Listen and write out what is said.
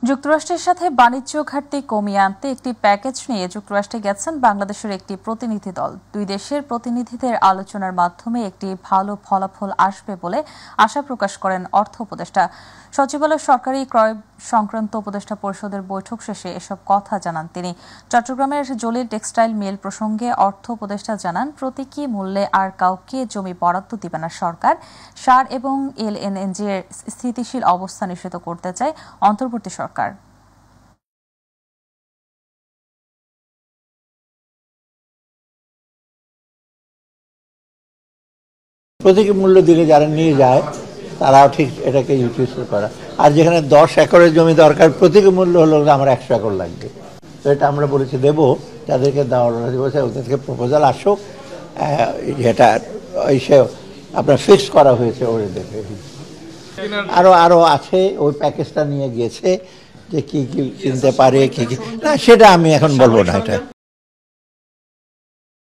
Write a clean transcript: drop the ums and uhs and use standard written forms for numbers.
যুক্তরাষ্ট্রের সাথে বাণিজ্য ঘাটতি কমিয়ে আনতে একটি প্যাকেজ নিয়ে যুক্তরাষ্ট্রে গেছেন বাংলাদেশের একটি প্রতিনিধি দল। দুই দেশের প্রতিনিধিদের আলোচনার মাধ্যমে একটি ভালো ফলাফল আসবে বলে আশা প্রকাশ করেন অর্থ উপদেষ্টা। সচিবালয় সরকারি ক্রয় সংক্রান্ত উপদেষ্টা পরিষদের বৈঠক শেষে এসব কথা জানান তিনি। চট্টগ্রামের জলিল টেক্সটাইল মিল প্রসঙ্গে অর্থ উপদেষ্টা জানান, প্রতীকী মূল্যে আর কাউকে জমি বরাদ্দ দিবে না সরকার। সার এবং এলএনজি এর স্থিতিশীল অবস্থা নিশ্চিত করতে চায় অন্তর্বর্তী সরকার। প্রতীকী মূল্য দিলে যারা নিয়ে যায় তারাও ঠিক এটাকে ইউটিলাইজ করা। আর যেখানে 10 একরের জমি দরকার, প্রতীকী মূল্য হলো আমার 100 একর লাগবে, তো এটা আমরা বলেছি দেবো, যাদেরকে দেওয়ার বলছে ওদের থেকে প্রপোজাল আসুক, যেটা এসে আপনার ফিক্স করা হয়েছে ওদেরকে। আরও আছে, ওই প্যাকেজটা নিয়ে গিয়েছে যে কি কি কিনতে পারে, কি কি না সেটা আমি এখন বলবো না এটা।